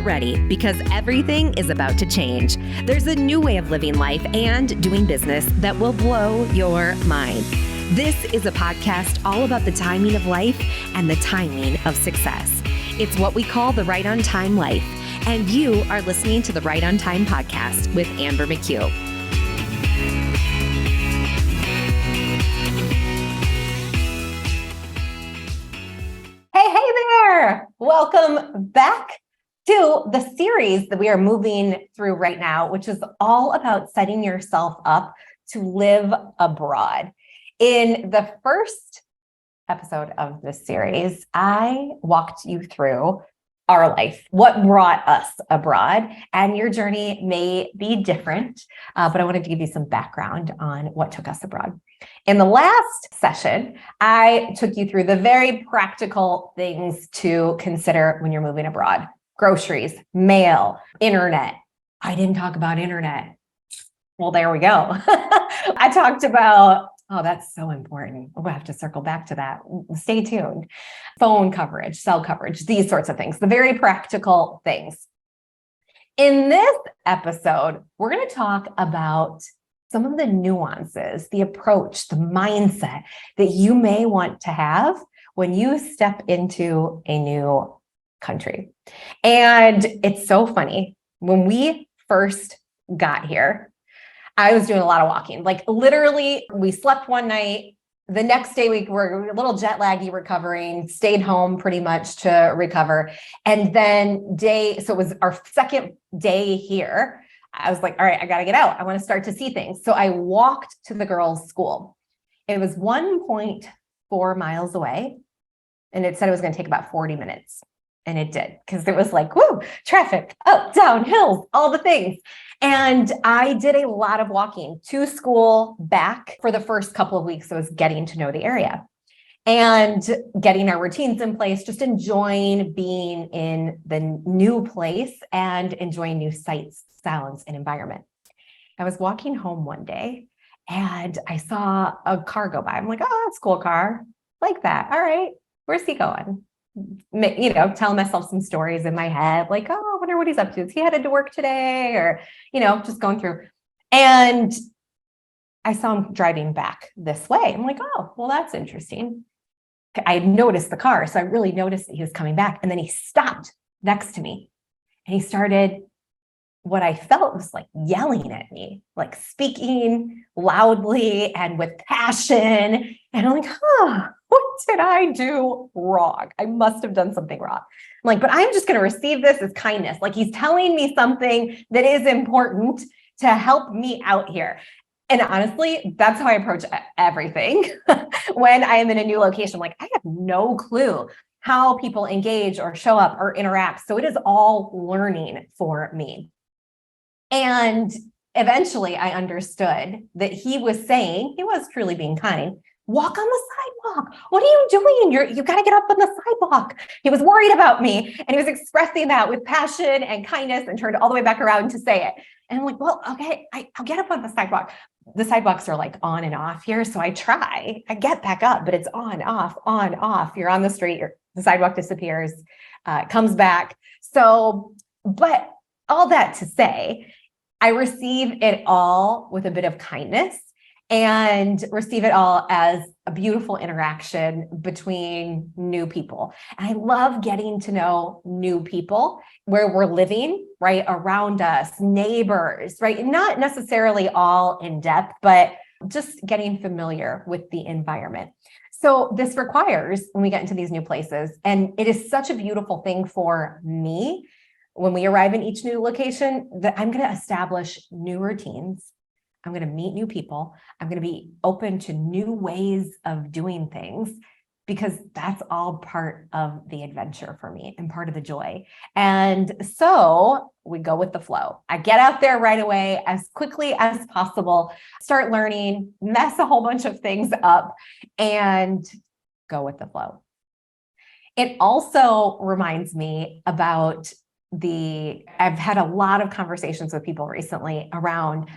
get ready because everything is about to change. There's a new way of living life and doing business that will blow your mind. This is a podcast all about the timing of life and the timing of success. It's what we call the Right on Time life. And you are listening to the Right on Time podcast with McCue. Hey there! Welcome back to the series that we are moving through right now, which is all about setting yourself up to live abroad. In the first episode of this series, I walked you through our life, what brought us abroad, and your journey may be different, but I wanted to give you some background on what took us abroad. In the last session, I took you through the very practical things to consider when you're moving abroad: groceries, mail, internet. I didn't talk about internet. Well, there we go. I talked about, oh, that's so important. We'll have to circle back to that. Stay tuned. Phone coverage, cell coverage, these sorts of things, the very practical things. In this episode, we're going to talk about some of the nuances, the approach, the mindset that you may want to have when you step into a new country. And it's so funny. When we first got here, I was doing a lot of walking. Like literally, we slept one night. The next day we were a little jet laggy recovering, stayed home pretty much to recover. And then so it was our second day here. I was like, all right, I got to get out. I want to start to see things. So I walked to the girls' school. It was 1.4 miles away. And it said it was going to take about 40 minutes. And it did, because it was like, woo, traffic, up, down, hills, all the things. And I did a lot of walking to school, back. For the first couple of weeks, I was getting to know the area and getting our routines in place, just enjoying being in the new place and enjoying new sights, sounds, and environment. I was walking home one day and I saw a car go by. I'm like, oh, that's a cool car. Like that. All right. Where's he going? Telling myself some stories in my head, like, oh, I wonder what he's up to. Is he headed to work today? Or, just going through. And I saw him driving back this way. I'm like, oh, well, that's interesting. I noticed the car. So I really noticed that he was coming back. And then he stopped next to me and he started what I felt was like yelling at me, like speaking loudly and with passion. And I'm like, what did I do wrong? I must have done something wrong. I'm like, but I'm just going to receive this as kindness. Like he's telling me something that is important to help me out here. And honestly, that's how I approach everything when I am in a new location. Like I have no clue how people engage or show up or interact. So it is all learning for me. And eventually I understood that he was truly being kind. Walk on the sidewalk. What are you doing? You got to get up on the sidewalk. He was worried about me and he was expressing that with passion and kindness and turned all the way back around to say it. And I'm like, well, okay, I'll get up on the sidewalk. The sidewalks are like on and off here. So I get back up, but it's on, off. You're on the street, the sidewalk disappears, comes back. So, but all that to say, I receive it all with a bit of kindness and receive it all as a beautiful interaction between new people. And I love getting to know new people where we're living, right, around us, neighbors, right? Not necessarily all in depth, but just getting familiar with the environment. So this requires, when we get into these new places, and it is such a beautiful thing for me, when we arrive in each new location, that I'm going to establish new routines. I'm going to meet new people. I'm going to be open to new ways of doing things, because that's all part of the adventure for me and part of the joy. And so we go with the flow. I get out there right away as quickly as possible, start learning, mess a whole bunch of things up, and go with the flow. It also reminds me about I've had a lot of conversations with people recently around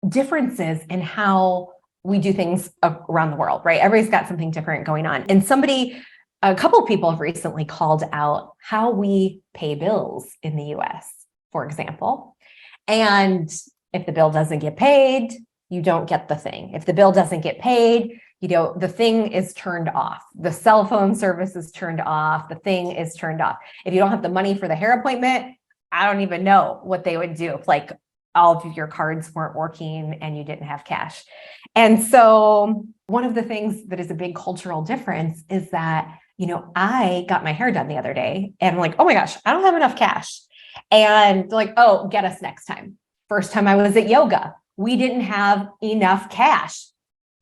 differences in how we do things around the world, right? Everybody's got something different going on. And somebody a couple of people have recently called out how we pay bills in the US, for example. And if the bill doesn't get paid, you don't get the thing. If the bill doesn't get paid, the thing is turned off. The cell phone service is turned off. The thing is turned off. If you don't have the money for the hair appointment, I don't even know what they would do if like all of your cards weren't working and you didn't have cash. And so one of the things that is a big cultural difference is that, I got my hair done the other day and I'm like, oh my gosh, I don't have enough cash. And like, oh, get us next time. First time I was at yoga, we didn't have enough cash.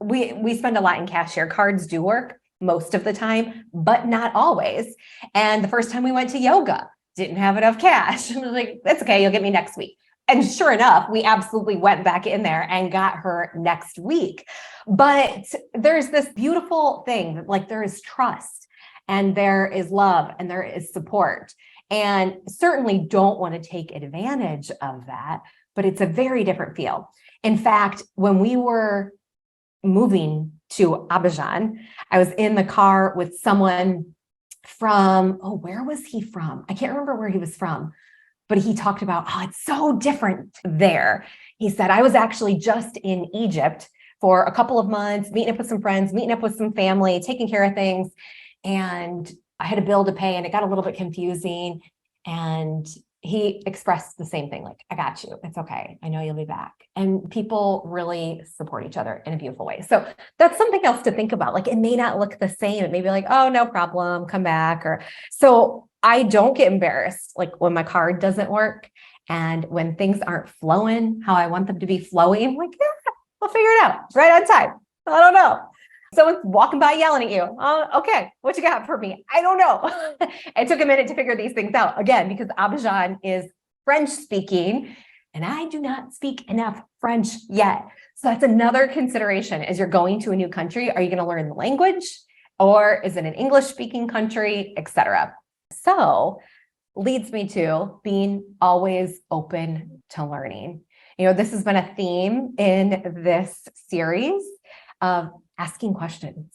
We spend a lot in cash here. Cards do work most of the time, but not always. And the first time we went to yoga, didn't have enough cash. I was like, that's okay, you'll get me next week. And sure enough, we absolutely went back in there and got her next week. But there's this beautiful thing, like there is trust and there is love and there is support. And certainly don't want to take advantage of that, but it's a very different feel. In fact, when we were moving to Abidjan, I was in the car with someone from, where was he from? I can't remember where he was from, but he talked about, it's so different there. He said, I was actually just in Egypt for a couple of months, meeting up with some friends, meeting up with some family, taking care of things. And I had a bill to pay and it got a little bit confusing. And he expressed the same thing, like, I got you. It's okay. I know you'll be back. And people really support each other in a beautiful way. So that's something else to think about. Like, it may not look the same. It may be like, oh, no problem, come back. So I don't get embarrassed, like when my card doesn't work and when things aren't flowing how I want them to be flowing. I'm like, yeah, we'll figure it out. It's right on time. I don't know. Someone's walking by yelling at you. Okay, what you got for me? I don't know. It took a minute to figure these things out. Again, because Abidjan is French speaking, and I do not speak enough French yet. So that's another consideration as you're going to a new country. Are you going to learn the language, or is it an English speaking country, etc.? So leads me to being always open to learning. This has been a theme in this series of asking questions.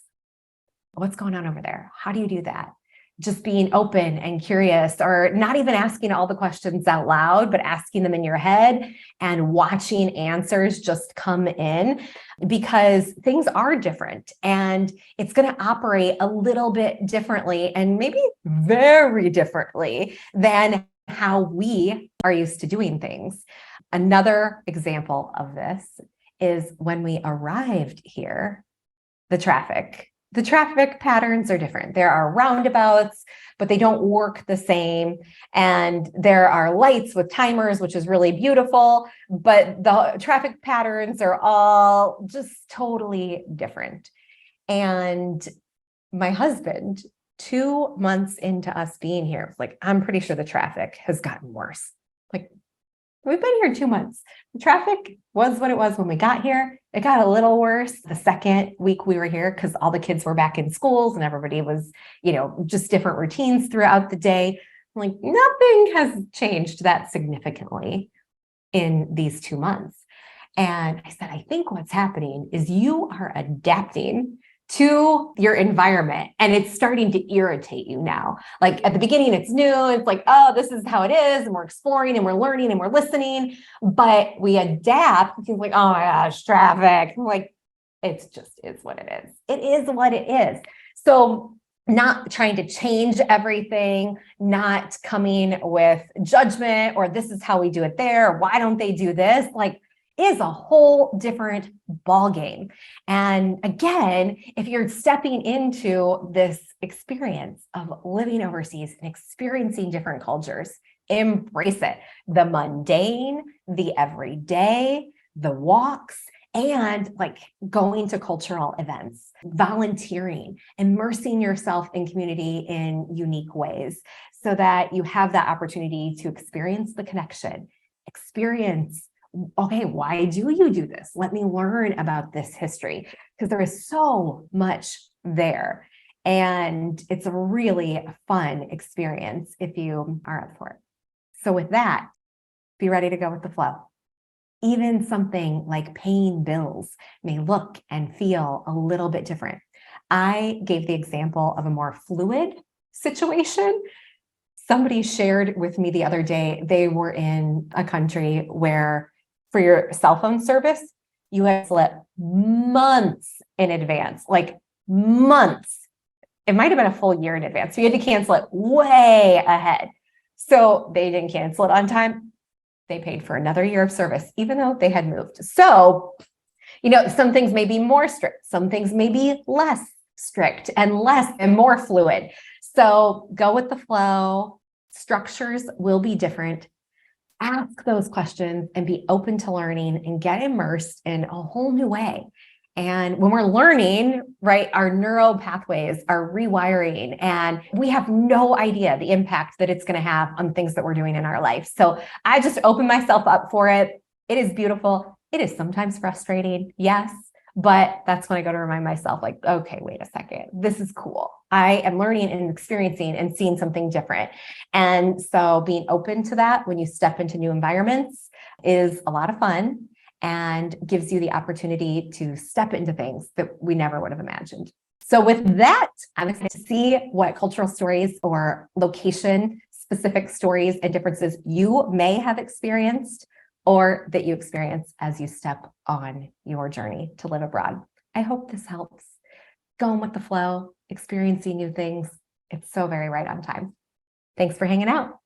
What's going on over there? How do you do that? Just being open and curious, or not even asking all the questions out loud, but asking them in your head and watching answers just come in, because things are different and it's going to operate a little bit differently and maybe very differently than how we are used to doing things. Another example of this is when we arrived here, the traffic patterns are different. There are roundabouts, but they don't work the same. And there are lights with timers, which is really beautiful, but the traffic patterns are all just totally different. And my husband, 2 months into us being here, was like, I'm pretty sure the traffic has gotten worse. Like, we've been here 2 months. The traffic was what it was when we got here. It got a little worse the second week we were here because all the kids were back in schools and everybody was, just different routines throughout the day. Like, nothing has changed that significantly in these 2 months. And I said, I think what's happening is you are adapting to your environment and it's starting to irritate you now. Like at the beginning, it's new. It's like, oh, this is how it is. And we're exploring and we're learning and we're listening, but we adapt. It's like, oh my gosh, traffic. I'm like, it's what it is. It is what it is. So not trying to change everything, not coming with judgment or this is how we do it there. Or why don't they do this? Like, is a whole different ballgame. And again, if you're stepping into this experience of living overseas and experiencing different cultures, embrace it. The mundane, the everyday, the walks, and like going to cultural events, volunteering, immersing yourself in community in unique ways so that you have that opportunity to experience the connection, experience, okay, why do you do this? Let me learn about this history, because there is so much there. And it's a really fun experience if you are up for it. So with that, be ready to go with the flow. Even something like paying bills may look and feel a little bit different. I gave the example of a more fluid situation. Somebody shared with me the other day, they were in a country where for your cell phone service, you had to let months in advance, like months. It might have been a full year in advance. So you had to cancel it way ahead. So they didn't cancel it on time. They paid for another year of service, even though they had moved. So, some things may be more strict, some things may be less strict and more fluid. So go with the flow. Structures will be different. Ask those questions and be open to learning and get immersed in a whole new way. And when we're learning, right, our neural pathways are rewiring, and we have no idea the impact that it's going to have on things that we're doing in our life. So I just open myself up for it. It is beautiful. It is sometimes frustrating, yes, but that's when I go to remind myself, like, okay, wait a second, this is cool. I am learning and experiencing and seeing something different. And so being open to that when you step into new environments is a lot of fun and gives you the opportunity to step into things that we never would have imagined. So with that, I'm excited to see what cultural stories or location-specific stories and differences you may have experienced or that you experience as you step on your journey to live abroad. I hope this helps. Going with the flow, experiencing new things. It's so very right on time. Thanks for hanging out.